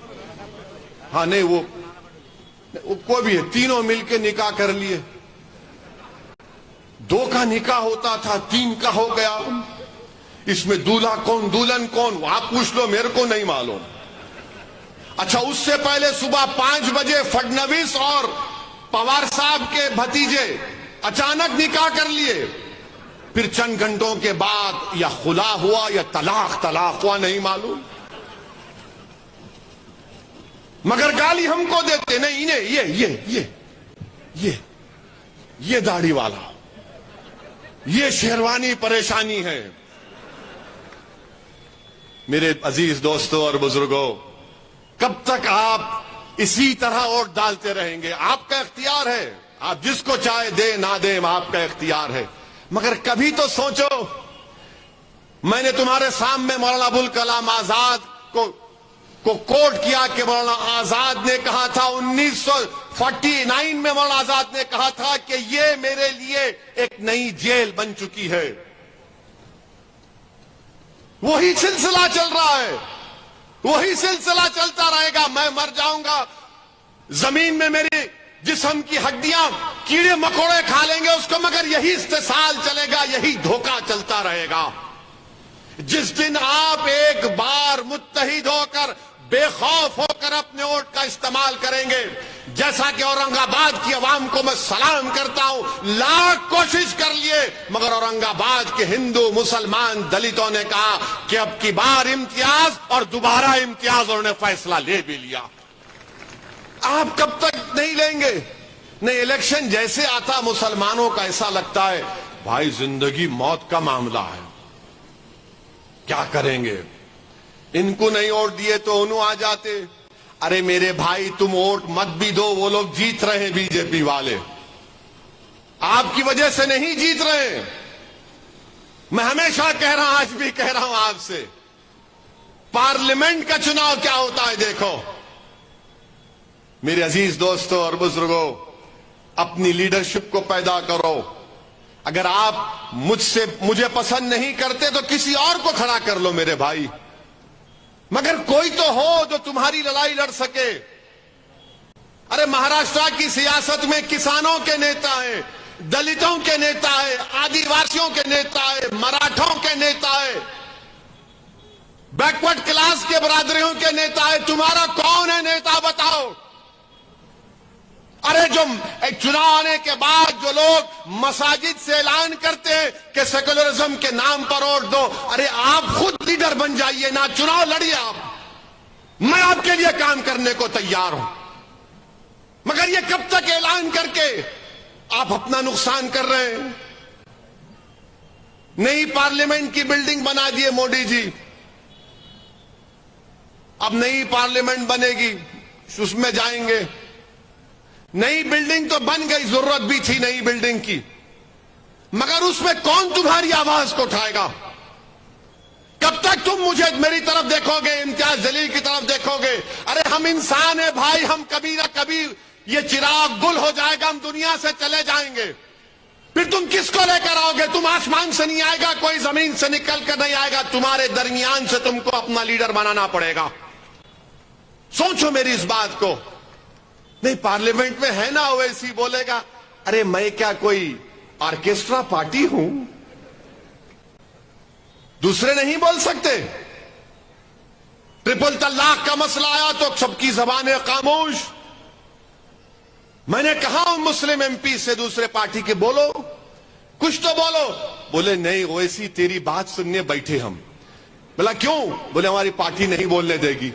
हाँ नहीं वो कोई भी है, तीनों मिलके निकाह कर लिए। 2 का निकाह होता था, 3 का हो गया। इसमें दूल्हा कौन दुल्हन कौन आप पूछ लो, मेरे को नहीं मालूम। अच्छा, उससे पहले सुबह 5 बजे फडणवीस और पवार साहब के भतीजे अचानक निकाह कर लिए। फिर चंद घंटों के बाद या खुला हुआ या तलाक हुआ, नहीं मालूम। मगर गाली हमको देते नहीं, इन्हें ये दाढ़ी वाला, ये शेरवानी परेशानी है। मेरे अजीज दोस्तों और बुजुर्गों, कब तक आप इसी तरह वोट डालते रहेंगे? आपका इख्तियार है, आप जिसको चाहे दे ना दे, आपका इख्तियार है। मगर कभी तो सोचो, मैंने तुम्हारे सामने मौलाना अबुल कलाम आजाद को कोट किया कि मौलाना आजाद ने कहा था 49 में मौलाना आजाद ने कहा था कि ये मेरे लिए एक नई जेल बन चुकी है। वही सिलसिला चल रहा है, वही सिलसिला चलता रहेगा। मैं मर जाऊंगा, जमीन में मेरी जिस्म की हड्डियां कीड़े मकोड़े खा लेंगे उसको, मगर यही इस्तेसाल चलेगा, यही धोखा चलता रहेगा। जिस दिन आप एक बार मुत्तहिद होकर, बेखौफ होकर अपने वोट का इस्तेमाल करेंगे, जैसा कि औरंगाबाद की आवाम को मैं सलाम करता हूं, लाख कोशिश कर लिए मगर औरंगाबाद के हिंदू, मुसलमान, दलितों ने कहा कि अब की बार इम्तियाज, और दोबारा इम्तियाज उन्होंने फैसला ले भी लिया। आप कब तक नहीं लेंगे? नहीं, इलेक्शन जैसे आता मुसलमानों का ऐसा लगता है भाई जिंदगी मौत का मामला है, क्या करेंगे? इनको नहीं वोट दिए तो उन्हों आ जाते। अरे मेरे भाई, तुम वोट मत भी दो, वो लोग जीत रहे हैं, बीजेपी वाले आपकी वजह से नहीं जीत रहे। मैं हमेशा कह रहा हूं, आज भी कह रहा हूं आपसे, पार्लियामेंट का चुनाव क्या होता है देखो। मेरे अजीज दोस्तों और बुजुर्गों, अपनी लीडरशिप को पैदा करो। अगर आप मुझे पसंद नहीं करते तो किसी और को खड़ा कर लो मेरे भाई, मगर कोई तो हो जो तुम्हारी लड़ाई लड़ सके। अरे महाराष्ट्र की सियासत में किसानों के नेता हैं, दलितों के नेता है, आदिवासियों के नेता है, मराठों के नेता है, बैकवर्ड क्लास के बरादरियों के नेता है। तुम्हारा कौन है नेता बताओ? अरे जो चुनाव आने के बाद जो लोग मसाजिद से ऐलान करते हैं कि सेकुलरिज्म के नाम पर वोट दो, अरे आप खुद लीडर बन जाइए ना, चुनाव लड़िए आप, मैं आपके लिए काम करने को तैयार हूं। मगर ये कब तक ऐलान करके आप अपना नुकसान कर रहे हैं? नई पार्लियामेंट की बिल्डिंग बना दिए मोदी जी, अब नई पार्लियामेंट बनेगी, उसमें जाएंगे। नई बिल्डिंग तो बन गई, जरूरत भी थी नई बिल्डिंग की, मगर उसमें कौन तुम्हारी आवाज को उठाएगा? कब तक तुम मुझे मेरी तरफ देखोगे, इम्तियाज जलील की तरफ देखोगे? अरे हम इंसान है भाई, हम कभी ना कभी ये चिराग गुल हो जाएगा, हम दुनिया से चले जाएंगे। फिर तुम किसको लेकर आओगे? तुम आसमान से नहीं आएगा, कोई जमीन से निकल कर नहीं आएगा, तुम्हारे दरमियान से तुमको अपना लीडर बनाना पड़ेगा। सोचो मेरी इस बात को। नहीं, पार्लियामेंट में है ना ओवैसी बोलेगा, अरे मैं क्या कोई ऑर्केस्ट्रा पार्टी हूं? दूसरे नहीं बोल सकते। ट्रिपल तलाक का मसला आया तो सबकी जबानें खामोश। मैंने कहा हूं मुस्लिम एमपी से दूसरे पार्टी के, बोलो कुछ तो बोलो। बोले नहीं ओवैसी तेरी बात सुनने बैठे हम। बोला क्यों? बोले हमारी पार्टी नहीं बोलने देगी।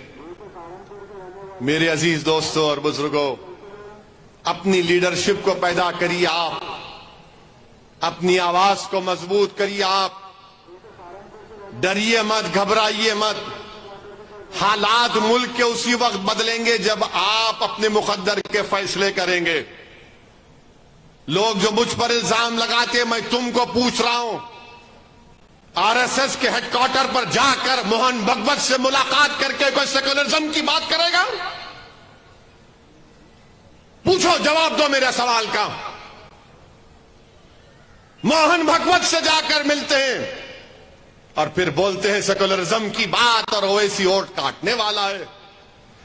मेरे अजीज दोस्तों और बुजुर्गों, अपनी लीडरशिप को पैदा करिए आप, अपनी आवाज को मजबूत करिए आप, डरिए मत, घबराइए मत। हालात मुल्क के उसी वक्त बदलेंगे जब आप अपने मुकद्दर के फैसले करेंगे। लोग जो मुझ पर इल्जाम लगाते, मैं तुमको पूछ रहा हूं, आरएसएस के हेडक्वार्टर पर जाकर मोहन भगवत से मुलाकात करके कोई सेकुलरिज्म की बात करेगा? पूछो, जवाब दो मेरे सवाल का। मोहन भगवत से जाकर मिलते हैं और फिर बोलते हैं सेकुलरिज्म की बात और ओवैसी वोट काटने वाला है।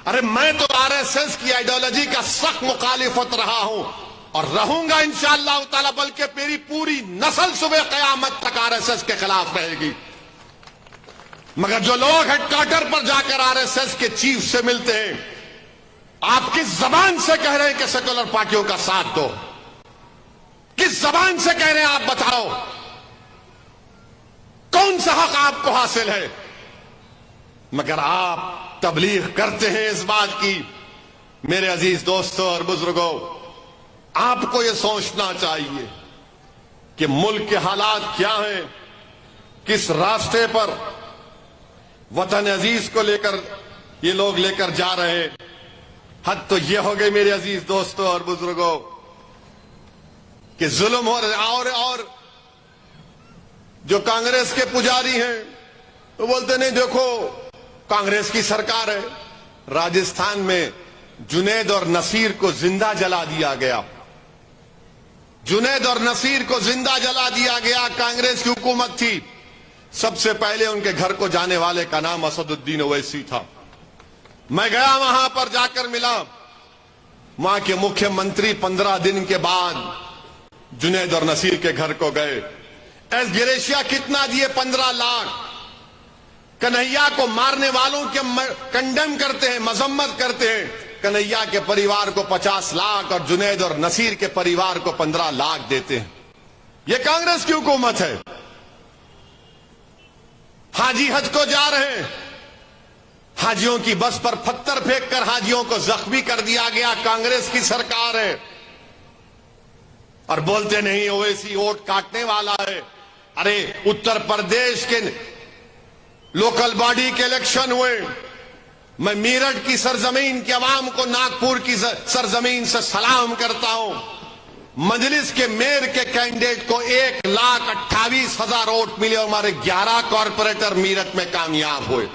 अरे मैं तो आरएसएस की आइडियोलॉजी का सख्त मुखालिफत रहा हूं और रहूंगा इंशाअल्लाह ताला, बल्कि मेरी पूरी नस्ल सुबह कयामत तक आरएसएस के खिलाफ रहेगी। मगर जो लोग हेडक्वार्टर पर जाकर आरएसएस के चीफ से मिलते हैं, आप किस जबान से कह रहे हैं कि सेकुलर पार्टियों का साथ दो? किस जबान से कह रहे हैं आप बताओ? कौन सा हक आपको हासिल है? मगर आप तबलीग करते हैं इस बात की। मेरे अजीज दोस्तों और बुजुर्गों, आपको यह सोचना चाहिए कि मुल्क के हालात क्या हैं, किस रास्ते पर वतन अजीज को लेकर ये लोग लेकर जा रहे हैं। हद तो ये हो गई मेरे अजीज दोस्तों और बुजुर्गों कि जुल्म हो रहा है। और जो कांग्रेस के पुजारी हैं वो बोलते नहीं, देखो कांग्रेस की सरकार है, राजस्थान में जुनैद और नसीर को जिंदा जला दिया गया। जुनैद और नसीर को जिंदा जला दिया गया। कांग्रेस की हुकूमत थी। सबसे पहले उनके घर को जाने वाले का नाम असदुद्दीन ओवैसी था। मैं गया, वहां पर जाकर मिला। वहां के मुख्यमंत्री 15 दिन के बाद जुनैद और नसीर के घर को गए। एस ग्रेशिया कितना दिए? 15 लाख। कन्हैया को मारने वालों के कंडेम करते हैं, मजम्मत करते हैं। कन्हैया के परिवार को 50 लाख और जुनैद और नसीर के परिवार को 15 लाख देते हैं। यह कांग्रेस की हुकूमत है। हाजी हज को जा रहे हैं, हाजियों की बस पर पत्थर फेंककर हाजियों को जख्मी कर दिया गया। कांग्रेस की सरकार है और बोलते नहीं ओवैसी वोट काटने वाला है। अरे उत्तर प्रदेश के लोकल बॉडी के इलेक्शन हुए। मैं मेरठ की सरजमीन के अवाम को नागपुर की सरजमीन से सलाम करता हूं। मजलिस के मेयर के कैंडिडेट को 1,28,000 वोट मिले और हमारे 11 कॉरपोरेटर मेरठ में कामयाब हुए।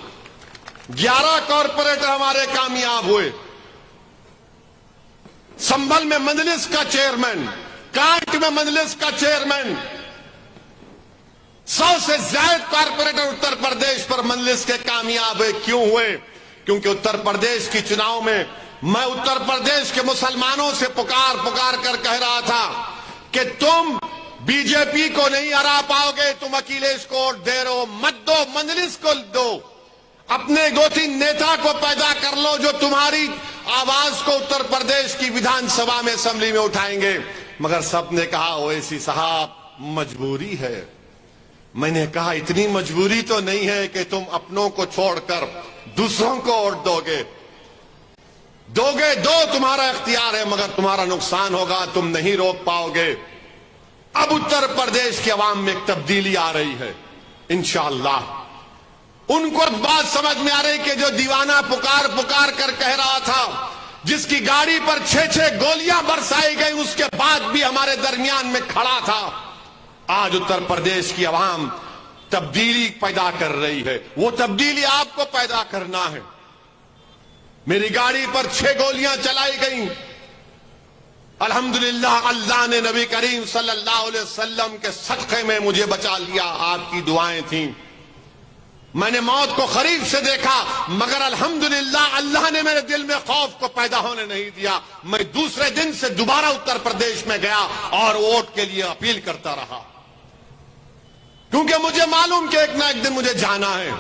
11 कॉरपोरेटर हमारे कामयाब हुए। संभल में मजलिस का चेयरमैन, कांट में मजलिस का चेयरमैन, 100 से ज्यादा कॉरपोरेटर उत्तर प्रदेश पर मजलिस के कामयाब हुए। क्यों हुए? क्योंकि उत्तर प्रदेश की चुनाव में मैं उत्तर प्रदेश के मुसलमानों से पुकार कर कह रहा था कि तुम बीजेपी को नहीं हरा पाओगे, तुम अखिलेश को वोट दे रहे हो, मत दो, मजलिस को दो। अपने 2-3 नेता को पैदा कर लो जो तुम्हारी आवाज को उत्तर प्रदेश की विधानसभा में, असेंबली में उठाएंगे। मगर सबने कहा ओवैसी साहब मजबूरी है। मैंने कहा इतनी मजबूरी तो नहीं है कि तुम अपनों को छोड़कर दूसरों को वोट दोगे। दो, तुम्हारा इख्तियार है, मगर तुम्हारा नुकसान होगा, तुम नहीं रोक पाओगे। अब उत्तर प्रदेश की आवाम में एक तब्दीली आ रही है इंशाअल्लाह। उनको बात समझ में आ रही कि जो दीवाना पुकार कर कह रहा था, जिसकी गाड़ी पर 6 गोलियां बरसाई गई, उसके बाद भी हमारे दरमियान में खड़ा था। आज उत्तर प्रदेश की आवाम तब्दीली पैदा कर रही है। वो तब्दीली आपको पैदा करना है। मेरी गाड़ी पर 6 गोलियां चलाई गई। अल्हम्दुलिल्लाह अल्लाह ने नबी करीम सल्लल्लाहु अलैहि वसल्लम के सदक़े में मुझे बचा लिया। आपकी दुआएं थीं। मैंने मौत को करीब से देखा, मगर अल्हम्दुलिल्लाह अल्लाह ने मेरे दिल में खौफ को पैदा होने नहीं दिया। मैं दूसरे दिन से दोबारा उत्तर प्रदेश में गया और वोट के लिए अपील करता रहा, क्योंकि मुझे मालूम कि एक ना एक दिन मुझे जाना है।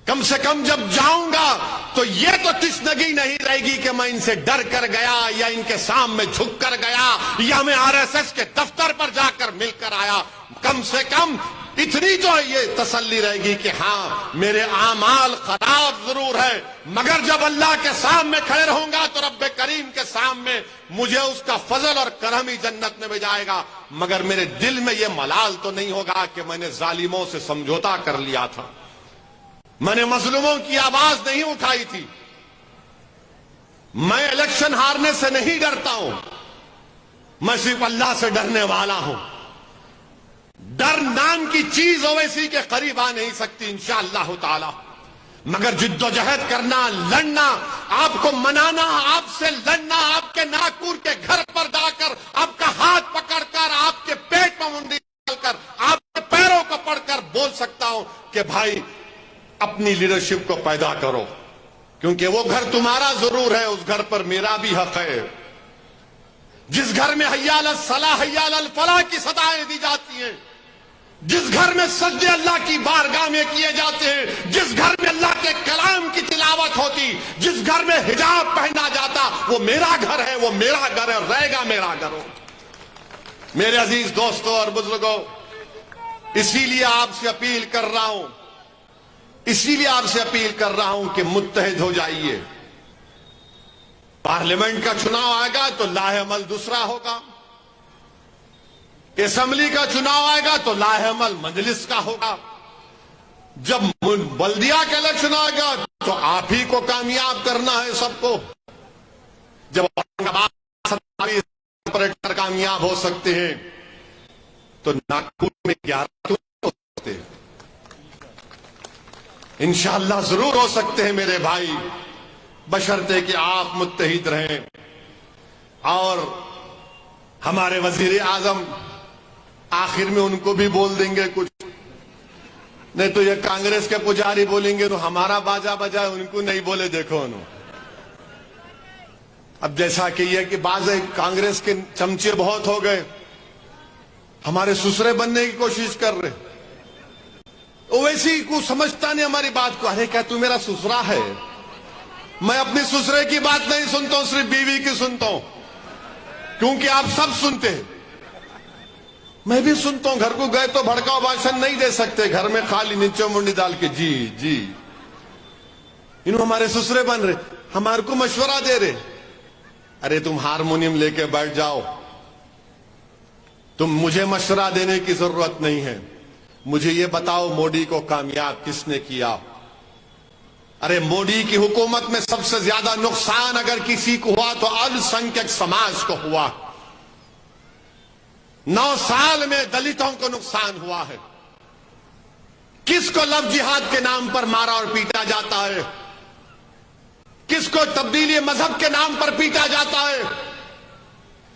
कम से कम जब जाऊंगा तो ये तो तशनगी नहीं रहेगी कि मैं इनसे डर कर गया या इनके सामने झुक कर गया या मैं आरएसएस के दफ्तर पर जाकर मिलकर आया। कम से कम इतनी तो ये तसल्ली रहेगी कि हाँ मेरे आमाल खराब जरूर है, मगर जब अल्लाह के सामने खड़े रहूंगा तो रब्बे करीम के सामने मुझे उसका फजल और करम ही जन्नत में भेजाएगा। मगर मेरे दिल में ये मलाल तो नहीं होगा कि मैंने जालिमों से समझौता कर लिया था, मैंने मजलूमों की आवाज नहीं उठाई थी। मैं इलेक्शन हारने से नहीं डरता हूं, मैं सिर्फ अल्लाह से डरने वाला हूं। डर नाम की चीज ओवैसी के करीब आ नहीं सकती इंशाअल्लाह ताला, मगर जिद्दोजहद करना, लड़ना, आपको मनाना, आपसे लड़ना, आपके नागपुर के घर पर जाकर आपका हाथ पकड़कर आपके पेट में मुंडी डालकर आपके पैरों को पकड़कर बोल सकता हूं कि भाई अपनी लीडरशिप को पैदा करो, क्योंकि वो घर तुम्हारा जरूर है, उस घर पर मेरा भी हक है। जिस घर में हय्या अल सलाह हय्या अल फलाह की सदाएं दी जाती हैं, जिस घर में सज्जे अल्लाह की बारगाह में किए जाते हैं, जिस घर में अल्लाह के कलाम की तिलावत होती, जिस घर में हिजाब पहना जाता, वो मेरा घर है, वो मेरा घर है, रहेगा मेरा घर हो। मेरे अजीज दोस्तों और बुजुर्गों, इसीलिए आपसे अपील कर रहा हूं, इसीलिए आपसे अपील कर रहा हूं कि मुत्तहिद हो जाइए। पार्लियामेंट का चुनाव आएगा तो लाहे-अमल दूसरा होगा, असेंबली का चुनाव आएगा तो लाहे-अमल मजलिस का होगा, जब बल्दिया का इलेक्शन आएगा तो आप ही को कामयाब करना है सबको। जब ऑपरेटर कामयाब हो सकते हैं तो नागपुर में 11 हो सकते हैं, इंशाअल्लाह जरूर हो सकते हैं मेरे भाई। बशर्ते कि आप मुत्तहिद रहें और हमारे वजीर आजम आखिर में उनको भी बोल देंगे कुछ, नहीं तो ये कांग्रेस के पुजारी बोलेंगे तो हमारा बाजा बजाए, उनको नहीं बोले देखो उन्होंने। अब जैसा कि ये कि बाजे कांग्रेस के चमचे बहुत हो गए, हमारे ससुरे बनने की कोशिश कर रहे, वो वैसी को समझता नहीं हमारी बात को। अरे क्या तू मेरा ससुरा है? मैं अपनी ससुरे की बात नहीं सुनता हूं, सिर्फ बीवी की सुनता हूं, क्योंकि आप सब सुनते हैं, मैं भी सुनता हूं। घर को गए तो भड़काऊ भाषण नहीं दे सकते, घर में खाली नीचे मुंडी डाल के जी जी। इन्हों हमारे ससुरे बन रहे, हमारे को मशवरा दे रहे। अरे तुम हारमोनियम लेके बैठ जाओ, तुम मुझे मशवरा देने की जरूरत नहीं है। मुझे ये बताओ मोदी को कामयाब किसने किया? अरे मोदी की हुकूमत में सबसे ज्यादा नुकसान अगर किसी को हुआ तो अल्पसंख्यक समाज को हुआ। 9 साल में दलितों को नुकसान हुआ है। किसको लव जिहाद के नाम पर मारा और पीटा जाता है? किसको तब्दीली मजहब के नाम पर पीटा जाता है?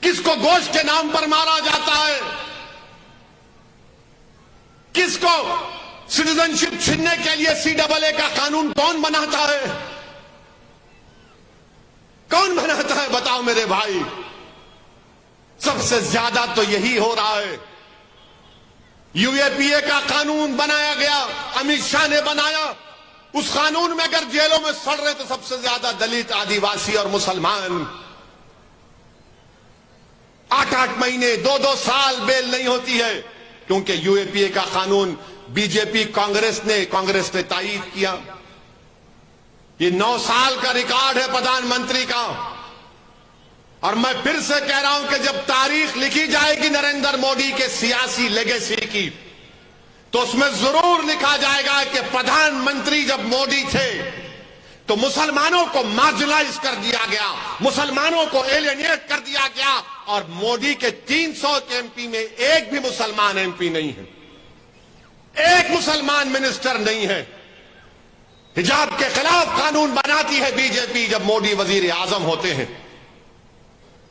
किसको गोश्त के नाम पर मारा जाता है? किसको सिटीजनशिप छीनने के लिए CAA का कानून कौन बनाता है? कौन बनाता है बताओ मेरे भाई? सबसे ज्यादा तो यही हो रहा है। UAPA का कानून बनाया गया, अमित शाह ने बनाया। उस कानून में अगर जेलों में सड़ रहे तो सबसे ज्यादा दलित, आदिवासी और मुसलमान। 8-8 महीने 2-2 साल बेल नहीं होती है, क्योंकि UAPA का कानून बीजेपी कांग्रेस ने तायीद किया। ये 9 साल का रिकॉर्ड है प्रधानमंत्री का। और मैं फिर से कह रहा हूं कि जब तारीख लिखी जाएगी नरेंद्र मोदी के सियासी लेगेसी की, तो उसमें जरूर लिखा जाएगा कि प्रधानमंत्री जब मोदी थे तो मुसलमानों को मार्जिनलाइज कर दिया गया, मुसलमानों को एलियनेट कर दिया गया, और मोदी के 300 के MP में एक भी मुसलमान MP नहीं है, एक मुसलमान मिनिस्टर नहीं है। हिजाब के खिलाफ कानून बनाती है बीजेपी जब मोदी वजीर आजम होते हैं।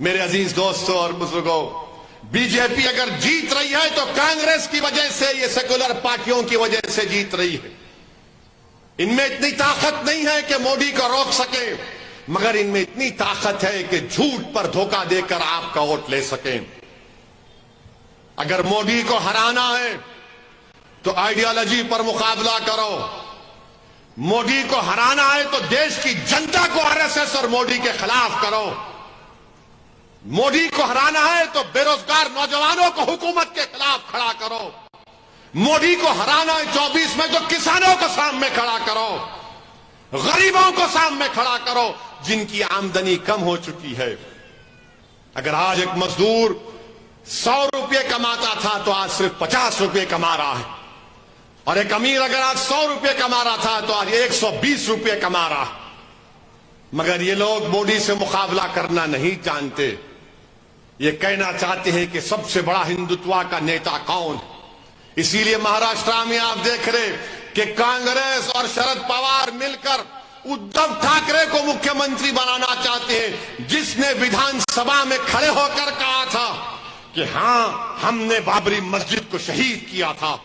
मेरे अजीज दोस्तों और बुजुर्गों, बीजेपी अगर जीत रही है तो कांग्रेस की वजह से, ये सेकुलर पार्टियों की वजह से जीत रही है। इनमें इतनी ताकत नहीं है कि मोदी को रोक सके, मगर इनमें इतनी ताकत है कि झूठ पर धोखा देकर आपका वोट ले सके। अगर मोदी को हराना है तो आइडियोलॉजी पर मुकाबला करो। मोदी को हराना है तो देश की जनता को RSS और मोदी के खिलाफ करो। मोदी को हराना है तो बेरोजगार नौजवानों को हुकूमत के खिलाफ खड़ा करो। मोदी को हराना है 24 में तो किसानों को सामने खड़ा करो, गरीबों को सामने खड़ा करो, जिनकी आमदनी कम हो चुकी है। अगर आज एक मजदूर 100 रुपये कमाता था तो आज सिर्फ 50 रुपये कमा रहा है, और एक अमीर अगर आज 100 रुपये कमा रहा था तो आज 120 रुपये कमा रहा है। मगर ये लोग मोदी से मुकाबला करना नहीं जानते। ये कहना चाहते हैं कि सबसे बड़ा हिंदुत्व का नेता कौन है। इसीलिए महाराष्ट्र में आप देख रहे कि कांग्रेस और शरद पवार मिलकर उद्धव ठाकरे को मुख्यमंत्री बनाना चाहते हैं, जिसने विधानसभा में खड़े होकर कहा था कि हां, हमने बाबरी मस्जिद को शहीद किया था।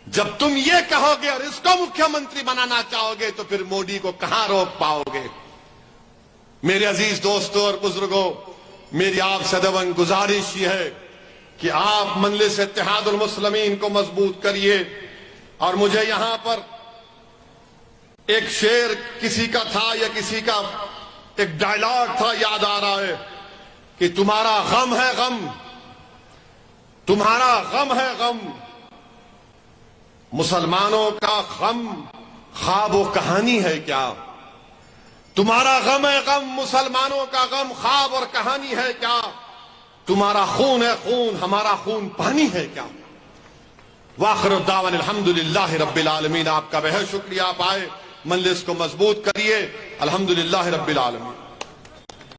जब तुम ये कहोगे और इसको मुख्यमंत्री बनाना चाहोगे तो फिर मोदी को कहां रोक पाओगे। मेरे अजीज दोस्तों और बुजुर्गों, मेरी आपसे दवन गुजारिश ये है कि आप मजलिस इत्तेहादुल मुस्लिमीन को मजबूत करिए। और मुझे यहां पर एक शेर किसी का था या किसी का एक डायलॉग था याद आ रहा है कि तुम्हारा गम है गम, तुम्हारा गम है गम, मुसलमानों का गम ख्वाब व कहानी है क्या। तुम्हारा गम है गम, मुसलमानों का गम ख्वाब और कहानी है क्या। तुम्हारा खून है खून, हमारा खून पानी है क्या। वाखिर दावन अल्हम्दुलिल्लाह रब्बिल आलमीन। आपका बेहद शुक्रिया, आप आए, मजलिस को मजबूत करिए। अल्हम्दुलिल्लाह रब्बिल आलमीन।